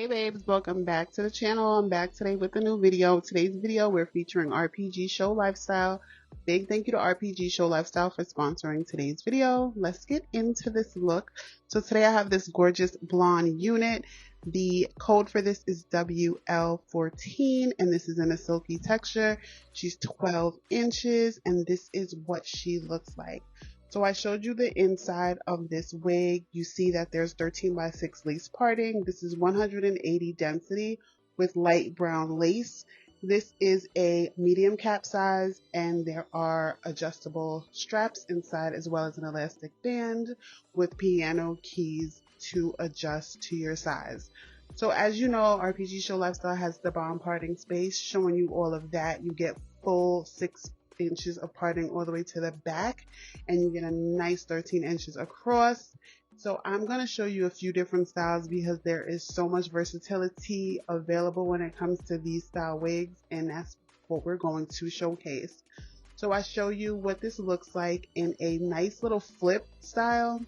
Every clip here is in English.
babes, welcome back to the channel. I'm back today with a new video. Today's video we're featuring RPG Show Lifestyle. Big thank you to RPG Show Lifestyle for sponsoring today's video. Let's get into this look. So today I have this gorgeous blonde unit. The code for this is WL14 and this is in a silky texture. She's 12 inches and this is what she looks like. So I showed you the inside of this wig. You see that there's 13x6 lace parting. This is 180 density with light brown lace. This is a medium cap size and there are adjustable straps inside as well as an elastic band with piano keys to adjust to your size. So as you know, RPG Show Lifestyle has the bomb parting space, showing you all of that. You get full 6 inches of parting all the way to the back and you get a nice 13 inches across. So I'm going to show you a few different styles because there is so much versatility available when it comes to these style wigs, and that's what we're going to showcase. So I show you what this looks like in a nice little flip style.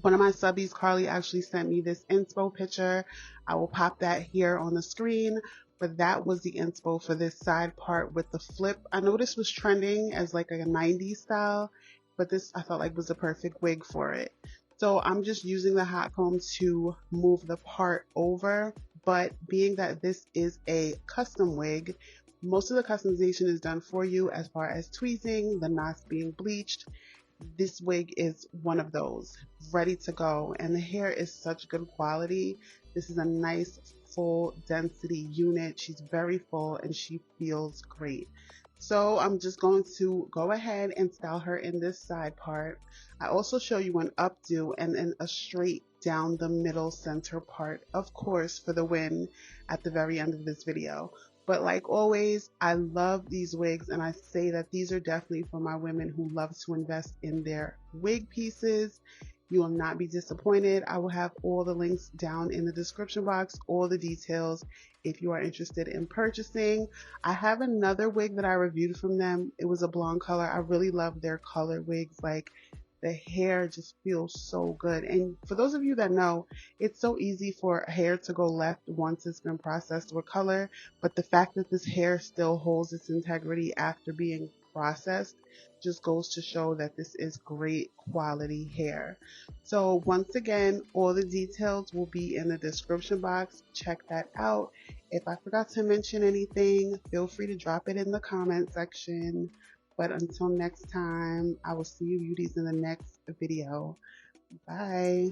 One of my subbies, Carly, actually sent me this inspo picture. I will pop that here on the screen. But that was the inspo for this side part with the flip. I know this was trending as like a 90s style, but this I felt like was the perfect wig for it. So I'm just using the hot comb to move the part over, but being that this is a custom wig, most of the customization is done for you as far as tweezing, the knots being bleached. This wig is one of those, ready to go, and the hair is such good quality. This is a nice full density unit. She's very full and she feels great. So I'm just going to go ahead and style her in this side part. I also show you an updo and then a straight down the middle center part, of course, for the win at the very end of this video. But like always, I love these wigs and I say that these are definitely for my women who love to invest in their wig pieces. You will not be disappointed. I will have all the links down in the description box, all the details if you are interested in purchasing. I have another wig that I reviewed from them. It was a blonde color. I really love their color wigs. Like, the hair just feels so good. And for those of you that know, it's so easy for hair to go left once it's been processed with color, but the fact that this hair still holds its integrity after being processed just goes to show that this is great quality hair. So once again, all the details will be in the description box. Check that out. If I forgot to mention anything, feel free to drop it in the comment section. But until next time, I will see you beauties in the next video. Bye.